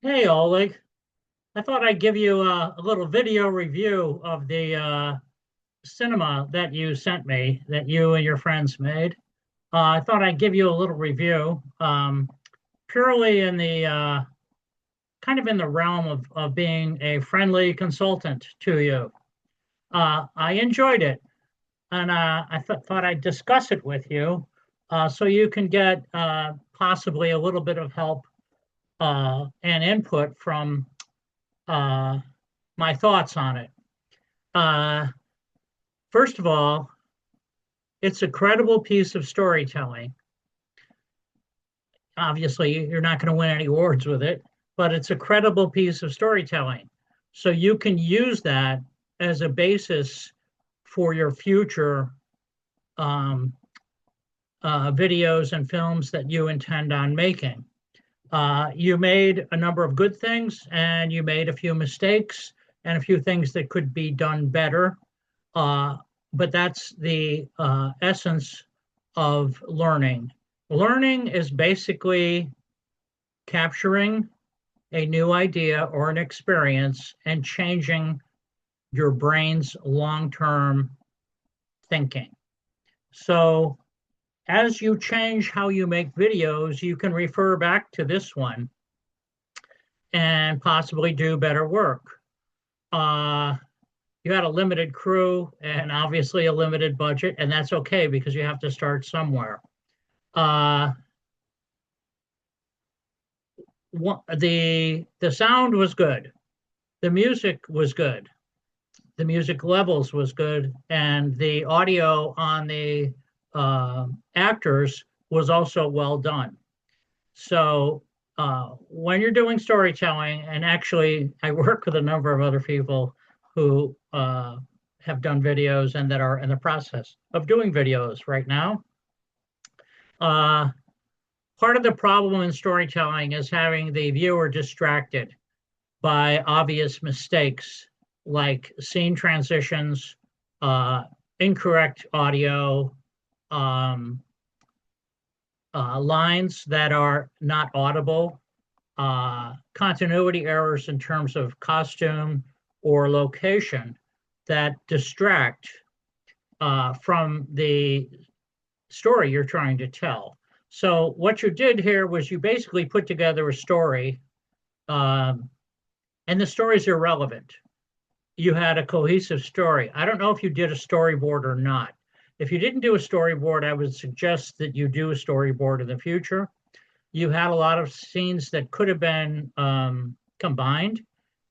Hey, Oleg. I thought I'd give you a little video review of the cinema that you sent me, that you and your friends made. I thought I'd give you a little review, purely in the kind of in the realm of being a friendly consultant to you. I enjoyed it, and thought I'd discuss it with you so you can get possibly a little bit of help and input from uh, my thoughts on it. Uh, First of all, it's a credible piece of storytelling. Obviously, you're not going to win any awards with it, but it's a credible piece of storytelling. So you can use that as a basis for your future um, videos and films that you intend on making. You made a number of good things and you made a few mistakes and a few things that could be done better. Uh, but that's the essence of learning. Learning is basically capturing a new idea or an experience and changing your brain's long term thinking. So, as you change how you make videos, you can refer back to this one and possibly do better work. Uh, you had a limited crew and obviously a limited budget, and that's okay because you have to start somewhere. Uh, the sound was good, the music was good, the music levels was good, and the audio on the actors was also well done. So when you're doing storytelling, and actually I work with a number of other people who have done videos and that are in the process of doing videos right now. Uh, Part of the problem in storytelling is having the viewer distracted by obvious mistakes like scene transitions, uh, incorrect audio, um, lines that are not audible, continuity errors in terms of costume or location that distract from the story you're trying to tell. So, what you did here was you basically put together a story, um, and the story's irrelevant. You had a cohesive story. I don't know if you did a storyboard or not. If you didn't do a storyboard, I would suggest that you do a storyboard in the future. You had a lot of scenes that could have been combined.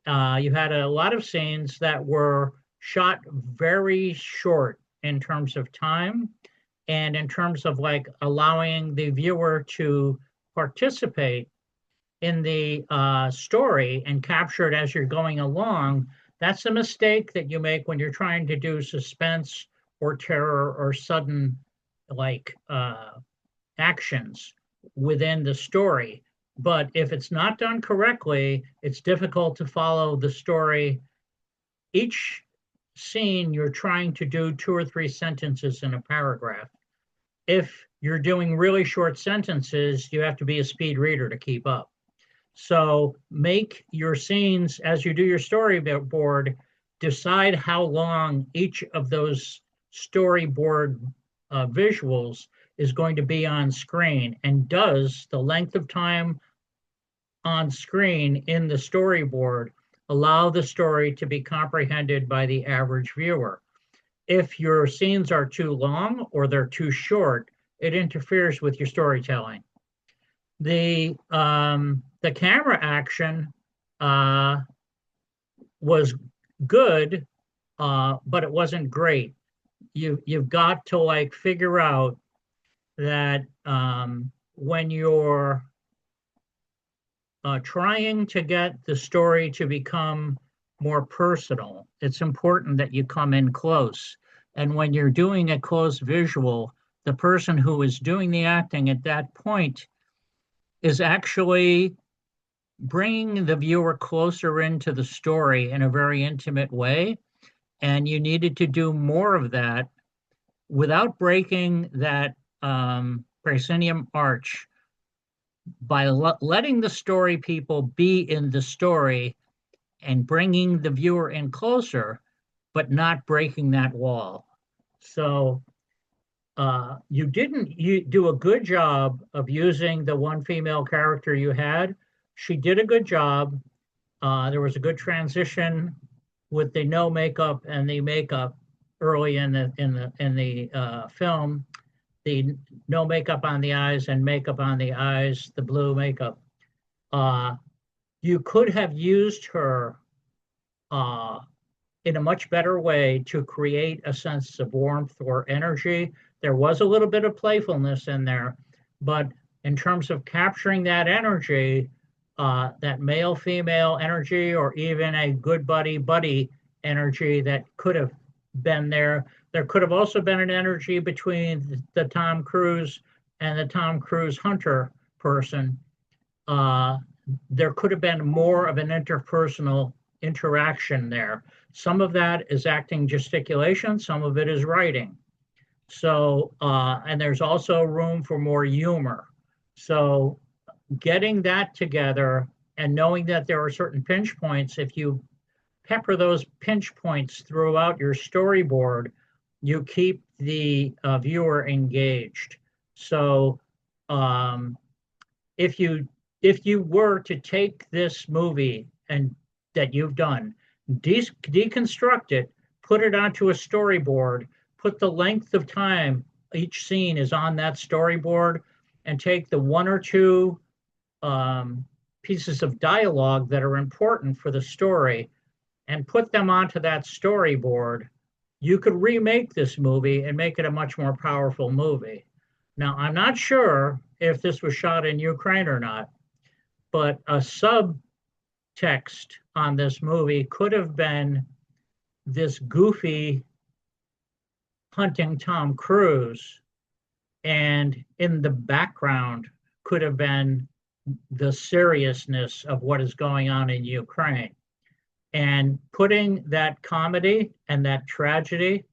You had a lot of scenes that were shot very short in terms of time and in terms of like allowing the viewer to participate in the story and capture it as you're going along. That's a mistake that you make when you're trying to do suspense or terror or sudden like actions within the story. But if it's not done correctly, it's difficult to follow the story. Each scene, you're trying to do two or three sentences in a paragraph. If you're doing really short sentences, you have to be a speed reader to keep up. So make your scenes as you do your storyboard, decide how long each of those storyboard visuals is going to be on screen, and does the length of time on screen in the storyboard allow the story to be comprehended by the average viewer. If your scenes are too long or they're too short, it interferes with your storytelling. The camera action uh, was good, but it wasn't great. You've got to like figure out that when you're trying to get the story to become more personal, it's important that you come in close. And when you're doing a close visual, the person who is doing the acting at that point is actually bringing the viewer closer into the story in a very intimate way. And you needed to do more of that without breaking that proscenium arch. by letting the story people be in the story and bringing the viewer in closer, but not breaking that wall. So you do a good job of using the one female character you had. She did a good job. There was a good transition with the no makeup and the makeup early in the film. The no makeup on the eyes and makeup on the eyes, the blue makeup. Uh, you could have used her uh, in a much better way to create a sense of warmth or energy. There was a little bit of playfulness in there, but in terms of capturing that energy, that male female energy, or even a good buddy buddy energy that could have been there. There could have also been an energy between the Tom Cruise and the Tom Cruise Hunter person. Uh, there could have been more of an interpersonal interaction there. Some of that is acting gesticulation, some of it is writing. So, and there's also room for more humor. So, getting that together and knowing that there are certain pinch points, if you pepper those pinch points throughout your storyboard, you keep the viewer engaged. So, um, if you if you were to take this movie and that you've done, deconstruct it, put it onto a storyboard, put the length of time each scene is on that storyboard, and take the one or two pieces of dialogue that are important for the story and put them onto that storyboard, you could remake this movie and make it a much more powerful movie. Now, I'm not sure if this was shot in Ukraine or not, but a subtext on this movie could have been this goofy hunting Tom Cruise, and in the background could have been the seriousness of what is going on in Ukraine. And putting that comedy and that tragedy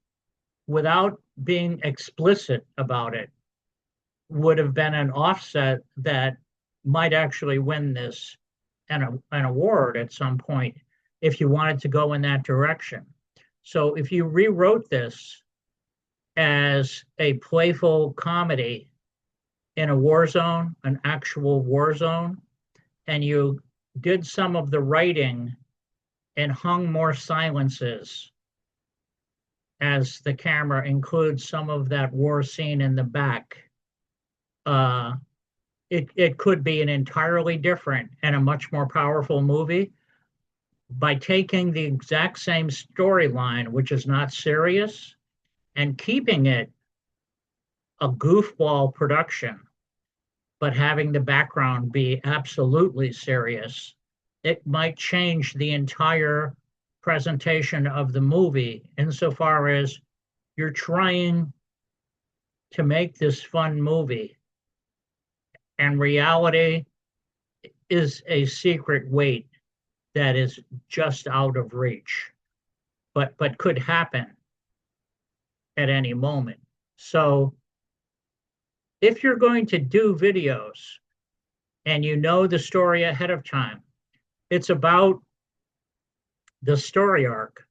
without being explicit about it would have been an offset that might actually win this an award at some point if you wanted to go in that direction. So if you rewrote this as a playful comedy in a war zone, an actual war zone, and you did some of the writing and hung more silences as the camera includes some of that war scene in the back, it could be an entirely different and a much more powerful movie by taking the exact same storyline, which is not serious, and keeping it a goofball production, but having the background be absolutely serious. It might change the entire presentation of the movie insofar as you're trying to make this fun movie, and reality is a secret weight that is just out of reach, but could happen at any moment. So if you're going to do videos and you know the story ahead of time, it's about the story arc.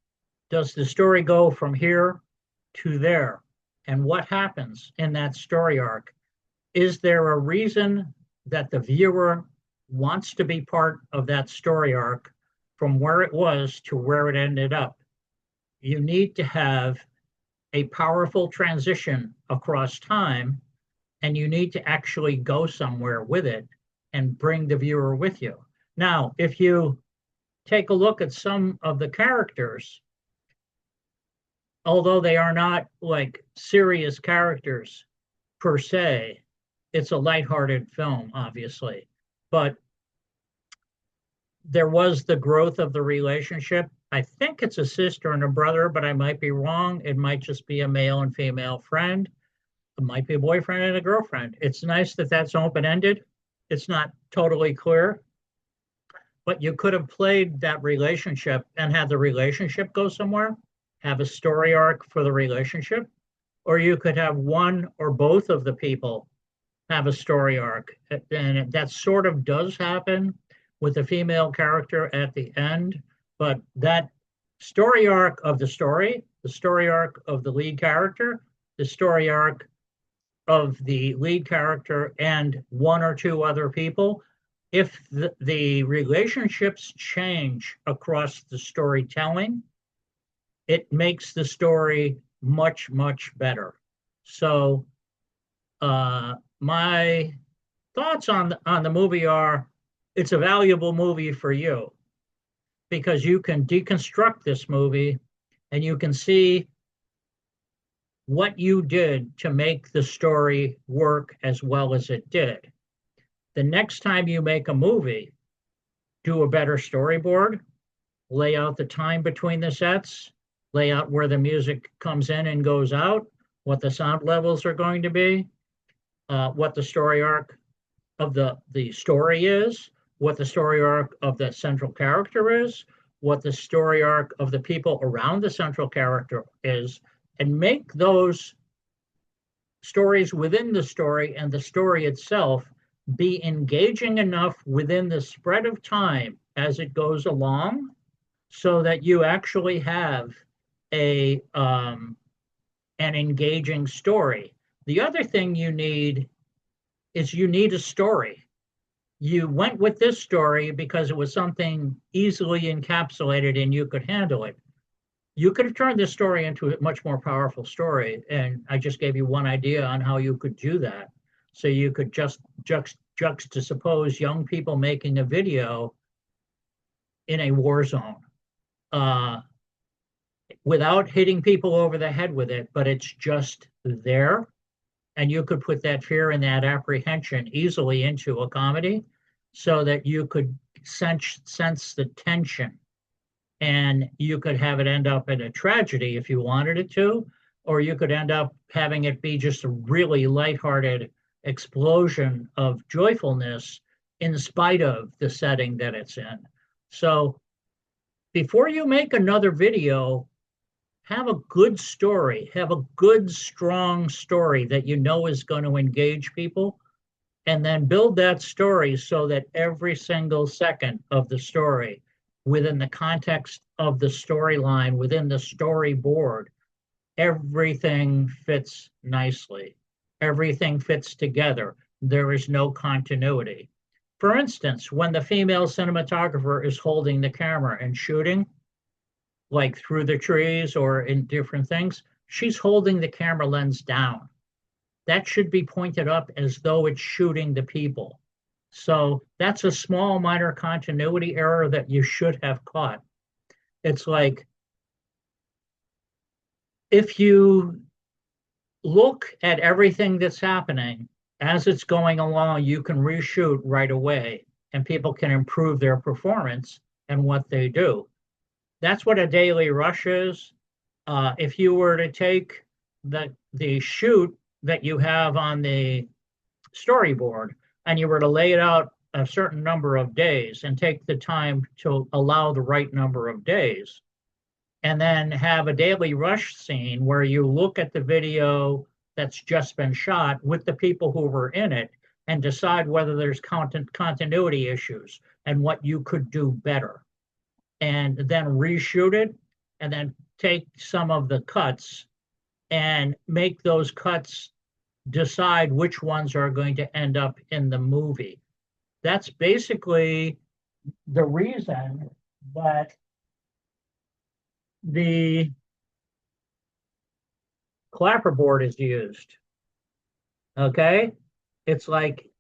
Does the story go from here to there? And what happens in that story arc? Is there a reason that the viewer wants to be part of that story arc from where it was to where it ended up? You need to have a powerful transition across time, and you need to actually go somewhere with it and bring the viewer with you. Now, if you take a look at some of the characters, although they are not like serious characters per se, it's a lighthearted film, obviously. But there was the growth of the relationship. I think it's a sister and a brother, but I might be wrong. It might just be a male and female friend. It might be a boyfriend and a girlfriend. It's nice that that's open-ended. It's not totally clear, but you could have played that relationship and had the relationship go somewhere, have a story arc for the relationship, or you could have one or both of the people have a story arc. And that sort of does happen with the female character at the end, but that story arc of the story arc of the lead character, the story arc of the lead character and one or two other people, if the relationships change across the storytelling, it makes the story much, much better. So my thoughts on the movie are it's a valuable movie for you because you can deconstruct this movie and you can see what you did to make the story work as well as it did. The next time you make a movie, do a better storyboard, lay out the time between the sets, lay out where the music comes in and goes out, what the sound levels are going to be, what the story arc of the story is, what the story arc of the central character is, what the story arc of the people around the central character is, and make those stories within the story and the story itself be engaging enough within the spread of time as it goes along so that you actually have a an engaging story. The other thing you need is you need a story. You went with this story because it was something easily encapsulated and you could handle it. You could have turned this story into a much more powerful story. And I just gave you one idea on how you could do that. So you could just juxtapose young people making a video in a war zone without hitting people over the head with it, but it's just there. And you could put that fear and that apprehension easily into a comedy so that you could sense the tension and you could have it end up in a tragedy if you wanted it to, or you could end up having it be just a really lighthearted explosion of joyfulness in spite of the setting that it's in. So before you make another video, have a good story, have a good, strong story that you know is going to engage people, and then build that story so that every single second of the story, within the context of the storyline, within the storyboard, everything fits nicely. Everything fits together. There is no continuity. For instance, when the female cinematographer is holding the camera and shooting, like through the trees or in different things, she's holding the camera lens down. That should be pointed up as though it's shooting the people. So that's a small minor continuity error that you should have caught. It's like if you look at everything that's happening as it's going along, you can reshoot right away and people can improve their performance and what they do. That's what a daily rush is. If you were to take the shoot that you have on the storyboard and you were to lay it out a certain number of days and take the time to allow the right number of days, and then have a daily rush scene where you look at the video that's just been shot with the people who were in it and decide whether there's continuity issues and what you could do better, and then reshoot it, and then take some of the cuts and make those cuts decide which ones are going to end up in the movie. That's basically the reason that the clapperboard is used. Okay? It's like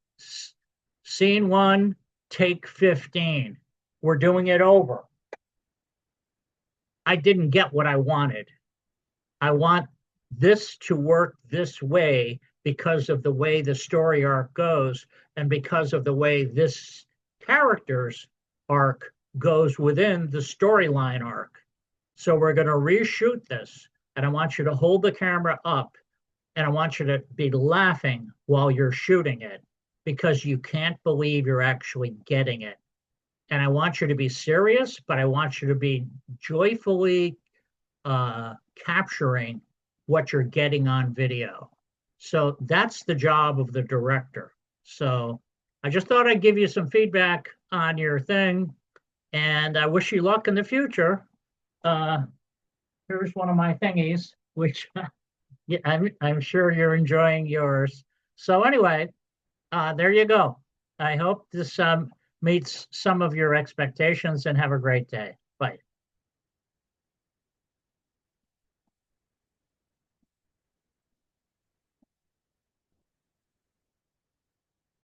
scene 1, take 15. We're doing it over. I didn't get what I wanted. I want this to work this way because of the way the story arc goes and because of the way this character's arc goes within the storyline arc. So we're going to reshoot this, and I want you to hold the camera up, and I want you to be laughing while you're shooting it because you can't believe you're actually getting it. And I want you to be serious, but I want you to be joyfully capturing what you're getting on video. So that's the job of the director. So I just thought I'd give you some feedback on your thing, and I wish you luck in the future. Uh, Here's one of my thingies, which yeah, I'm sure you're enjoying yours. So anyway, there you go. I hope this meets some of your expectations and have a great day.